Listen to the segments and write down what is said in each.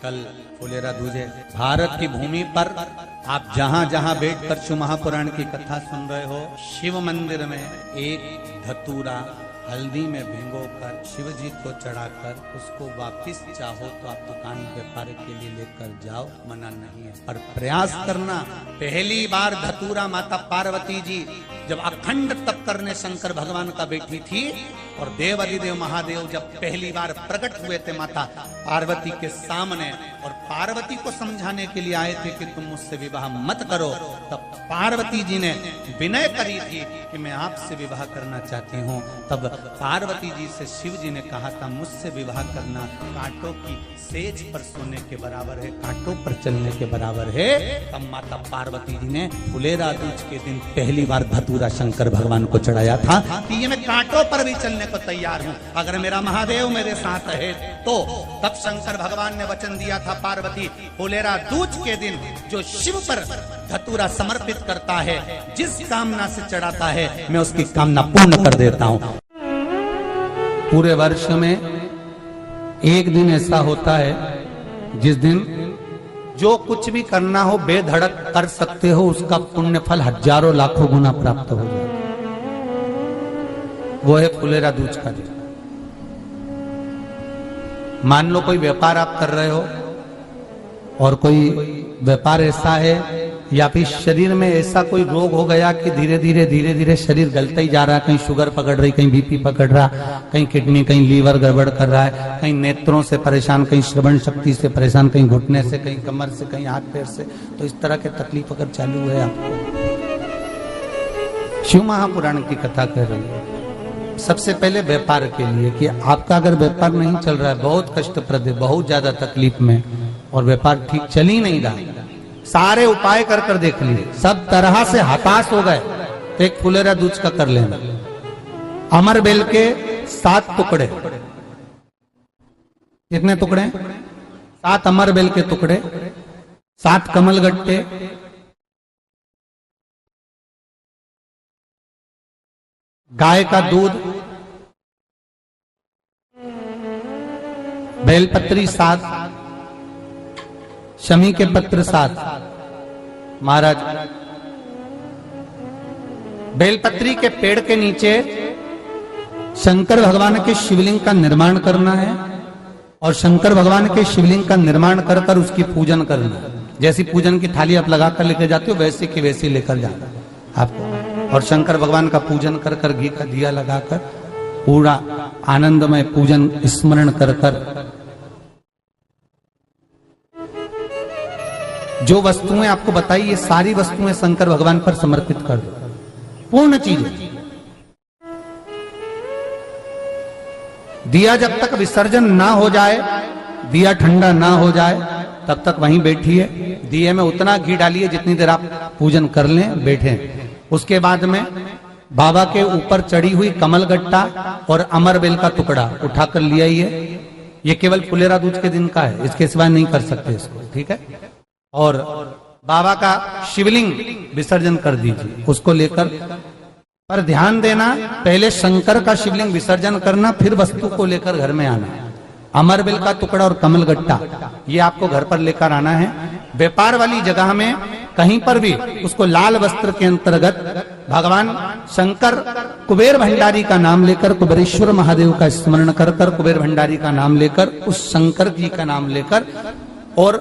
कल फुलेरा दूजे भारत की भूमि पर आप जहां जहां बैठकर शिव महापुराण की कथा सुन रहे हो, शिव मंदिर में एक धतूरा हल्दी में भिगोकर शिव जी को चढ़ाकर उसको वापिस चाहो तो आप दुकान व्यापार के लिए लेकर जाओ, मना नहीं है। पर प्रयास करना। पहली बार धतूरा माता पार्वती जी जब अखंड तप करने शंकर भगवान का बैठी थी और देव अधिदेव महादेव जब पहली बार प्रकट हुए थे माता पार्वती के सामने और पार्वती को समझाने के लिए आए थे कि तुम मुझसे विवाह मत करो, तब पार्वती जी ने विनय करी थी कि मैं आपसे विवाह करना चाहती हूँ। तब पार्वती जी से शिव जी ने कहा था मुझसे विवाह करना कांटों की सेज पर सोने के बराबर है, कांटों पर चलने के बराबर है। तब माता पार्वती जी ने फुलेरा दूज के दिन पहली बार धतूरा शंकर भगवान को चढ़ाया था कि ये मैं कांटों पर भी चलने को तैयार हूँ अगर मेरा महादेव मेरे साथ है तो। तब शंकर भगवान ने वचन दिया था पार्वती फुलेरा दूज के दिन जो शिव पर धतूरा समर्पित करता है, जिस कामना से चढ़ाता है, मैं उसकी कामना पूर्ण कर देता हूँ। पूरे वर्ष में एक दिन ऐसा होता है जिस दिन जो कुछ भी करना हो बेधड़क कर सकते हो, उसका पुण्य फल हजारों लाखों गुना प्राप्त हो जाए। वो है फुलेरा दूज का दिन। मान लो कोई व्यापार आप कर रहे हो और कोई व्यापार ऐसा है या फिर शरीर में ऐसा कोई रोग हो गया कि धीरे धीरे शरीर गलता ही जा रहा है, कहीं शुगर पकड़ रही, कहीं बीपी पकड़ रहा, कहीं किडनी, कहीं लीवर गड़बड़ कर रहा है, कहीं नेत्रों से परेशान, कहीं श्रवण शक्ति से परेशान, कहीं घुटने से, कहीं कमर से, कहीं हाथ पैर से। तो इस तरह के तकलीफ अगर चालू है आपको, शिव महापुराण की कथा कह रही है। सबसे पहले व्यापार के लिए कि आपका अगर व्यापार नहीं चल रहा है, बहुत कष्टप्रद है, बहुत ज्यादा तकलीफ में और व्यापार ठीक चल ही नहीं रहा, सारे उपाय कर कर देख लिए, सब तरह से हताश हो गए, तो एक फुलेरा दूज का कर लेना। अमर बेल के 7 टुकड़े, कितने टुकड़े? 7 अमर बेल के टुकड़े, 7 कमल गट्टे, गाय का दूध, बेलपत्री 7, शमी के पत्र 7। महाराज बेलपत्री के पेड़ के नीचे शंकर भगवान के शिवलिंग का निर्माण करना है और शंकर भगवान के शिवलिंग का निर्माण कर कर उसकी पूजन करना है। जैसी पूजन की थाली आप लगा कर लेकर जाते हो वैसे की वैसी लेकर जाना आपको, और शंकर भगवान का पूजन कर कर घी का दिया लगाकर पूरा आनंदमय पूजन स्मरण कर कर जो वस्तुएं आपको बताई ये सारी वस्तुएं शंकर भगवान पर समर्पित कर दो, पूर्ण चीजें। दिया जब तक विसर्जन ना हो जाए, दिया ठंडा ना हो जाए, तब तक वहीं बैठिए। दिए में उतना घी डालिए जितनी देर आप पूजन कर लें, बैठे। उसके बाद में बाबा के ऊपर चढ़ी हुई कमल गट्टा और अमर बेल का टुकड़ा उठाकर ले आइए। ये केवल फुलेरा दूज के दिन का है, इसके सिवा नहीं कर सकते इसको, ठीक है। और बाबा का शिवलिंग विसर्जन कर दीजिए, उसको लेकर। पर ध्यान देना, पहले शंकर का शिवलिंग विसर्जन करना, फिर वस्तु को लेकर घर में आना। अमर बेल का टुकड़ा और कमल गट्टा ये आपको घर पर लेकर आना है। व्यापार वाली जगह में कहीं पर भी उसको लाल वस्त्र के अंतर्गत भगवान शंकर कुबेर भंडारी का नाम लेकर, कुबेरेश्वर महादेव का स्मरण कर कर, कुबेर भंडारी का नाम लेकर, उस शंकर जी का नाम लेकर, और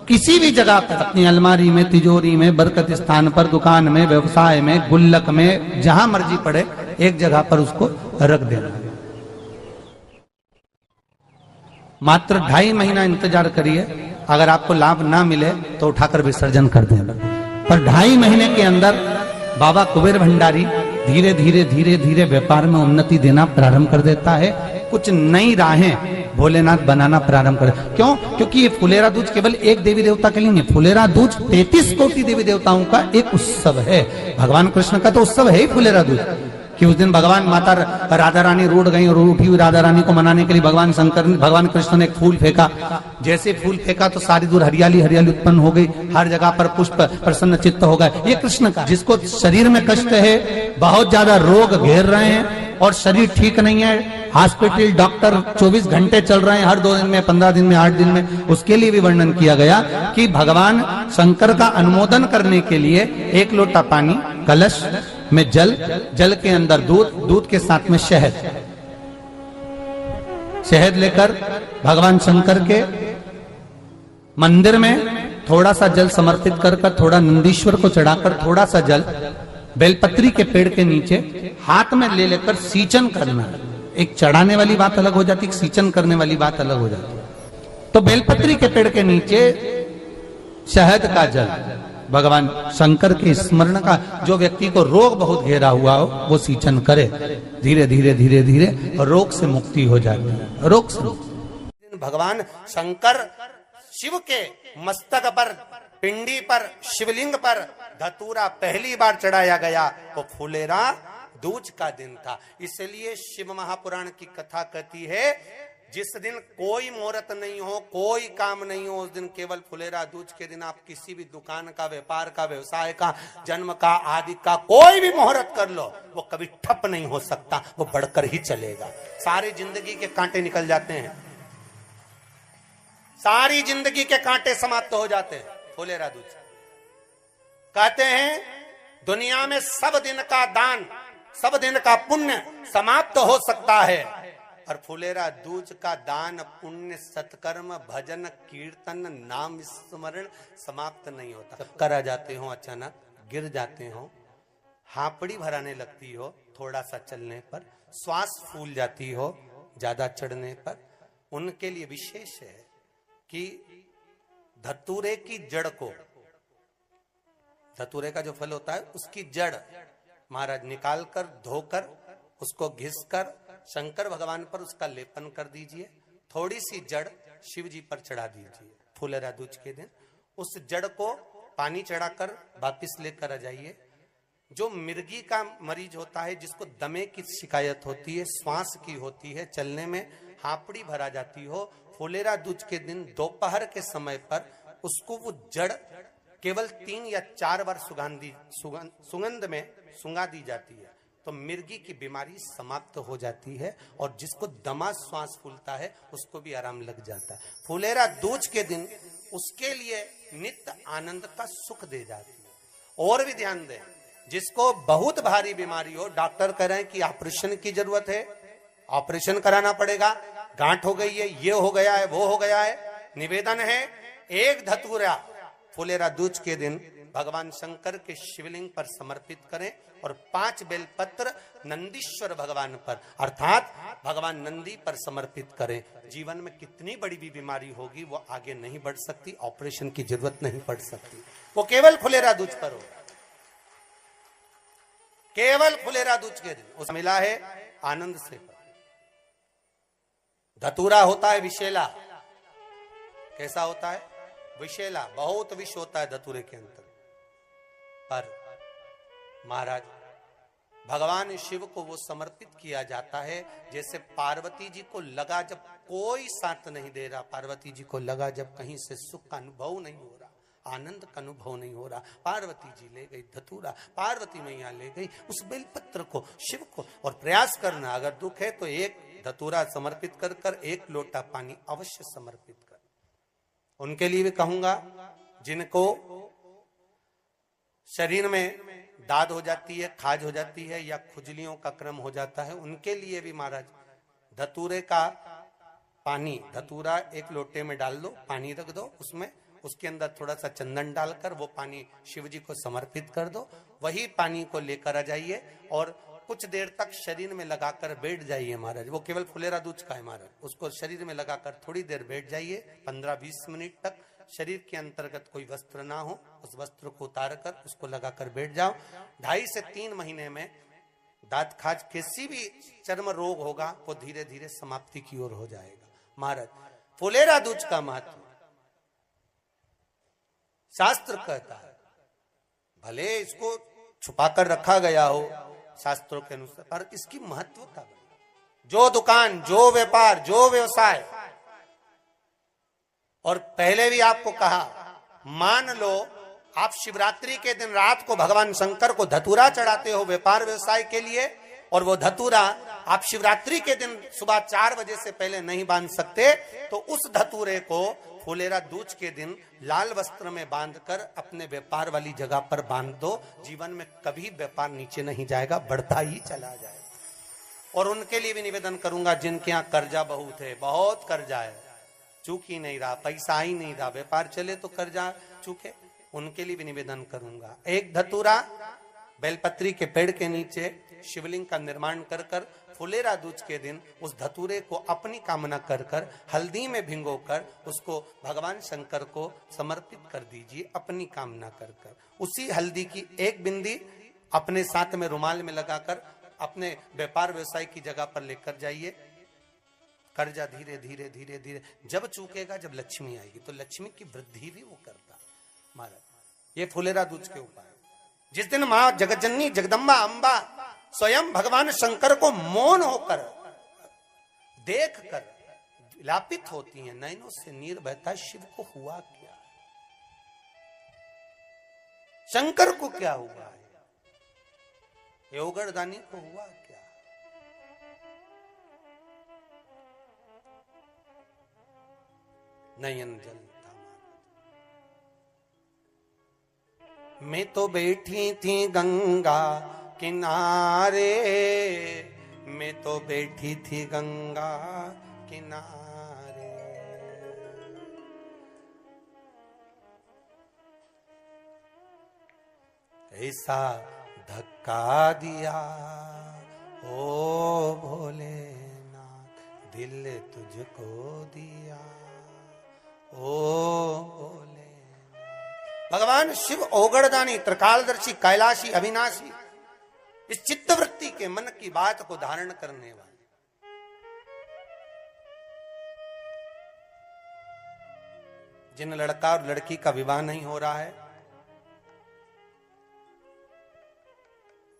किसी भी जगह पर अपनी अलमारी में, तिजोरी में, बरकत स्थान पर, दुकान में, व्यवसाय में, गुल्लक में, जहां मर्जी पड़े एक जगह पर उसको रख देना। मात्र 2.5 महीना इंतजार करिए, अगर आपको लाभ ना मिले तो उठाकर विसर्जन कर देना। पर 2.5 महीने के अंदर बाबा कुबेर भंडारी धीरे धीरे व्यापार में उन्नति देना प्रारंभ कर देता है। कुछ नई राहें भोलेनाथ बनाना प्रारंभ कर। क्यों? क्योंकि ये फुलेरा दूज केवल एक देवी देवता के लिए नहीं, फुलेरा दूज 33 कोटि देवी देवताओं का एक उत्सव है। भगवान कृष्ण का तो उत्सव है ही फुलेरा दूज, कि उस दिन भगवान माता राधा रानी रूठ गई और उठी हुई राधा रानी को मनाने के लिए भगवान कृष्ण ने एक फूल फेंका। जैसे फूल फेंका तो सारी दूर हरियाली हरियाली उत्पन्न हो गई, हर जगह पर पुष्प प्रसन्न चित्त हो गए। ये कृष्ण का, जिसको शरीर में कष्ट है, बहुत ज्यादा रोग घेर रहे हैं और शरीर ठीक नहीं है, हॉस्पिटल डॉक्टर 24 घंटे चल रहे हैं, हर 2 दिन में, 15 दिन में, 8 दिन में, उसके लिए भी वर्णन किया गया कि भगवान शंकर का अनुमोदन करने के लिए 1 लोटा पानी, कलश में जल, जल के अंदर दूध, दूध के साथ में शहद, शहद लेकर भगवान शंकर के मंदिर में थोड़ा सा जल समर्पित कर थोड़ा नंदीश्वर को चढ़ाकर थोड़ा सा जल बेलपत्री के पेड़ के नीचे हाथ में ले लेकर सींचन करना। एक चढ़ाने वाली बात अलग हो जाती, एक सींचन करने वाली बात अलग हो जाती। तो बेलपत्री के पेड़ के नीचे शहद का जल, भगवान शंकर के स्मरण का, जो व्यक्ति को रोग बहुत घेरा हुआ हो वो सींचन करे, धीरे धीरे धीरे धीरे रोग से मुक्ति हो जाती है। रोग से भगवान शंकर शिव के मस्तक पर, पिंडी पर, शिवलिंग पर धतूरा पहली बार चढ़ाया गया तो फुलेरा दूज का दिन था। इसलिए शिव महापुराण की कथा कहती है जिस दिन कोई मुहूर्त नहीं हो, कोई काम नहीं हो, उस दिन केवल फुलेरा दूज के दिन आप किसी भी दुकान का, व्यापार का, व्यवसाय का, जन्म का, आदि का कोई भी मुहूर्त कर लो, वो कभी ठप नहीं हो सकता, वो बढ़कर ही चलेगा। सारी जिंदगी के कांटे निकल जाते हैं, सारी जिंदगी के कांटे समाप्त हो जाते हैं फुलेरा दूज। कहते हैं दुनिया में सब दिन का दान, सब दिन का पुण्य समाप्त हो सकता है, और फुलेरा दूज का दान, पुण्य, सत्कर्म, भजन, कीर्तन, नाम स्मरण समाप्त नहीं होता। चक्कर आ जाते हो, अचानक गिर जाते हो, हापड़ी भराने लगती हो थोड़ा सा चलने पर, श्वास फूल जाती हो ज्यादा चढ़ने पर, उनके लिए विशेष है कि धतूरे की जड़ को, धतूरे का जो फल होता है उसकी जड़ महाराज निकाल कर, धोकर, उसको घिसकर शंकर भगवान पर उसका लेपन कर दीजिए। थोड़ी सी जड़ शिव जी पर चढ़ा दीजिए फुलेरा दूज के दिन। उस जड़ को पानी चढ़ाकर वापिस लेकर आ जाइए। जो मिर्गी का मरीज होता है, जिसको दमे की शिकायत होती है, श्वास की होती है, चलने में हापड़ी भरा जाती हो, फुलेरा दूज के दिन दोपहर के समय पर उसको वो जड़ केवल 3 या 4 बार सुगंध में सुंगा दी जाती है तो मिर्गी की बीमारी समाप्त हो जाती है, और जिसको दमा श्वास फूलता है उसको भी आराम लग जाता है। फुलेरा दूज के दिन उसके लिए नित्य आनंद का सुख दे जाती है। और भी ध्यान दें, जिसको बहुत भारी बीमारी हो, डॉक्टर कह रहे हैं कि ऑपरेशन की जरूरत है, ऑपरेशन कराना पड़ेगा, गांठ हो गई है, ये हो गया है, वो हो गया है, निवेदन है 1 धतूरा फुलेरा दूज के दिन भगवान शंकर के शिवलिंग पर समर्पित करें, और 5 बेलपत्र नंदीश्वर भगवान पर अर्थात भगवान नंदी पर समर्पित करें। जीवन में कितनी बड़ी भी बीमारी होगी वो आगे नहीं बढ़ सकती, ऑपरेशन की जरूरत नहीं पड़ सकती, वो केवल फुलेरा दूज पर हो, केवल फुलेरा दूज के दिन उस मिला है आनंद से। धतूरा होता है विषैला, कैसा होता है? विषैला, बहुत विष होता है धतूरे के अंदर। पर महाराज भगवान शिव को वो समर्पित किया जाता है जैसे पार्वती जी को लगा, जब कोई साथ नहीं दे रहा, पार्वती जी को लगा जब कहीं से सुख का अनुभव नहीं हो रहा, आनंद का अनुभव नहीं हो रहा, पार्वती जी ले गई धतूरा, पार्वती मैया ले गई उस बेलपत्र को शिव को। और प्रयास करना, अगर दुख है तो 1 धतूरा समर्पित कर कर 1 लोटा पानी अवश्य समर्पित कर। उनके लिए भी कहूंगा जिनको शरीर में दाद हो जाती है, खाज हो जाती है, या खुजलियों का क्रम हो जाता है, उनके लिए भी महाराज धतूरे का पानी, धतूरा 1 लोटे में डाल दो, पानी रख दो उसमें, उसके अंदर थोड़ा सा चंदन डालकर वो पानी शिव जी को समर्पित कर दो। वही पानी को लेकर आ जाइए और कुछ देर तक शरीर में लगाकर बैठ जाइए महाराज। वो केवल फुलेरा दूज का है महाराज, उसको शरीर में लगाकर थोड़ी देर बैठ जाइए, 15-20 मिनट तक। शरीर के अंतर्गत कोई वस्त्र ना हो, उस वस्त्र को उतार कर उसको लगाकर बैठ जाओ। 2.5 से 3 महीने में दांत खाज, किसी भी चर्म रोग होगा वो धीरे धीरे समाप्ति की ओर हो जाएगा। महाराज फुलेरा दूज का महत्व शास्त्र कहता है, भले इसको छुपा कर रखा गया हो, शास्त्रों के अनुसार, पर इसकी महत्वता बड़ी। जो दुकान, जो व्यापार, जो व्यवसाय, और पहले भी आपको कहा, मान लो आप शिवरात्रि के दिन रात को भगवान शंकर को धतूरा चढ़ाते हो व्यापार व्यवसाय के लिए, और वो धतूरा आप शिवरात्रि के दिन सुबह 4 बजे से पहले नहीं बांध सकते, तो उस धतूरे को फुलेरा दूज के दिन लाल वस्त्र में बांधकर अपने व्यापार वाली जगह पर बांध दो। जीवन में कभी व्यापार नीचे नहीं जाएगा, बढ़ता ही चला जाएगा। और उनके लिए भी निवेदन करूंगा जिनके यहाँ कर्जा बहुत है, बहुत कर्जा है, चूक ही नहीं रहा, पैसा ही नहीं रहा, व्यापार चले तो कर्जा चूके, उनके लिए भी निवेदन करूंगा। एक धतूरा बेलपत्री के पेड़ के नीचे शिवलिंग का निर्माण कर कर फुलेरा दूज के दिन उस धतूरे को अपनी कामना कर कर हल्दी में भिंगोकर उसको भगवान शंकर को समर्पित कर दीजिए, अपनी कामना कर कर। उसी हल्दी की एक बिंदी अपने साथ में रुमाल में लगाकर अपने व्यापार व्यवसाय की जगह पर लेकर जाइए। कर्जा धीरे धीरे धीरे धीरे जब चूकेगा, जब लक्ष्मी आएगी, तो लक्ष्मी की वृद्धि भी वो करता महाराज। ये फुलेरा दूज के उपाय। जिस दिन मां जगज्जननी जगदम्बा अंबा स्वयं भगवान शंकर को मौन होकर देख कर विलापित होती हैं, नैनों से नीर बहता, शिव को हुआ क्या, शंकर को क्या हुआ है, योगरदानी को हुआ क्या। नयन जलता, मैं तो बैठी थी गंगा किनारे, मैं तो बैठी थी गंगा किनारे, ऐसा धक्का दिया ओ भोलेनाथ, दिल तुझको दिया ओ भोले। भगवान शिव ओगड़दानी, त्रिकालदर्शी, कैलाशी, अविनाशी, इस चित्तवृत्ति के मन की बात को धारण करने वाले। जिन लड़का और लड़की का विवाह नहीं हो रहा है,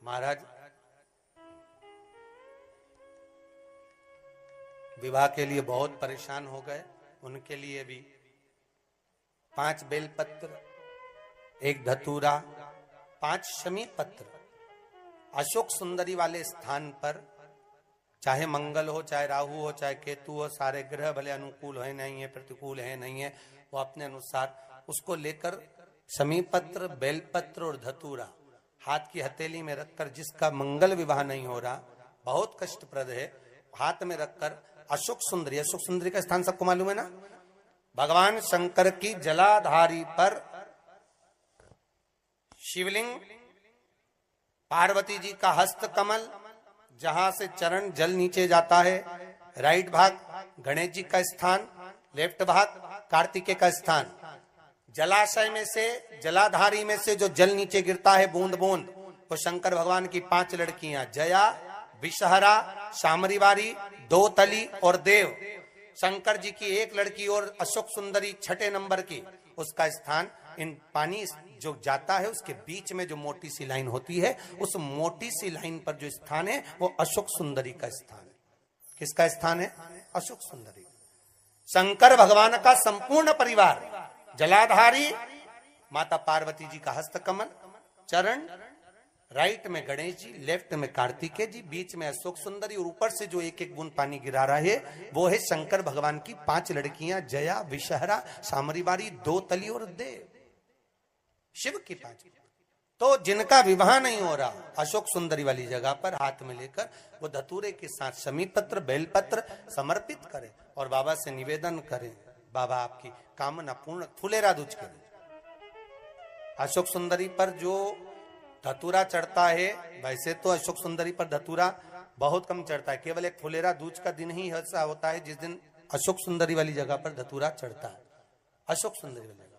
महाराज विवाह के लिए बहुत परेशान हो गए, उनके लिए भी 5 बेलपत्र, 1 धतूरा, 5 शमी पत्र अशोक सुंदरी वाले स्थान पर, चाहे मंगल हो, चाहे राहु हो, चाहे केतु हो, सारे ग्रह भले अनुकूल है नहीं है, प्रतिकूल है नहीं है, वो अपने अनुसार उसको लेकर शमी पत्र, बेलपत्र और धतूरा हाथ की हथेली में रखकर, जिसका मंगल विवाह नहीं हो रहा, बहुत कष्टप्रद है, हाथ में रखकर अशोक सुंदरी, अशोक सुंदरी का स्थान सबको मालूम है ना, भगवान शंकर की जलाधारी पर शिवलिंग, पार्वती जी का हस्त कमल, जहां से चरण जल नीचे जाता है, राइट भाग गणेश जी का स्थान, लेफ्ट भाग कार्तिकेय का स्थान। जलाशय में से, जलाधारी में से जो जल नीचे गिरता है बूंद बूंद, वो शंकर भगवान की 5 लड़कियां, जया, विषहरा, शामरीवारी, दोतली और देव। शंकर जी की 1 लड़की और अशोक सुंदरी 6 नंबर की, उसका स्थान, इन पानी जो जाता है उसके बीच में जो मोटी सी लाइन होती है, उस मोटी सी लाइन पर जो स्थान है वो अशोक सुंदरी का स्थान है। किसका स्थान है? अशोक सुंदरी। शंकर भगवान का संपूर्ण परिवार, जलाधारी माता पार्वती जी का हस्त कमल, चरण, राइट में गणेश जी, लेफ्ट में कार्तिकेय जी, बीच में अशोक सुंदरी, और ऊपर से जो 1-1 बूंद पानी गिरा रहा है वो है शंकर भगवान की 5 लड़कियां, जया, विषहरा, शामरीवारी, दोतली और देव। शिव की 5। तो जिनका विवाह नहीं हो रहा, अशोक सुंदरी वाली जगह पर हाथ में लेकर वो धतूरे के साथ शमी पत्र, बेलपत्र समर्पित करें और बाबा से निवेदन करें, बाबा आपकी कामना पूर्ण। फुलेरा दूज के अशोक सुंदरी पर जो धतूरा चढ़ता है, वैसे तो अशोक सुंदरी पर धतूरा बहुत कम चढ़ता है, केवल एक फुलेरा दूज का दिन ही ऐसा होता है जिस दिन अशोक सुंदरी वाली जगह पर धतूरा चढ़ता है। अशोक सुंदरी वाली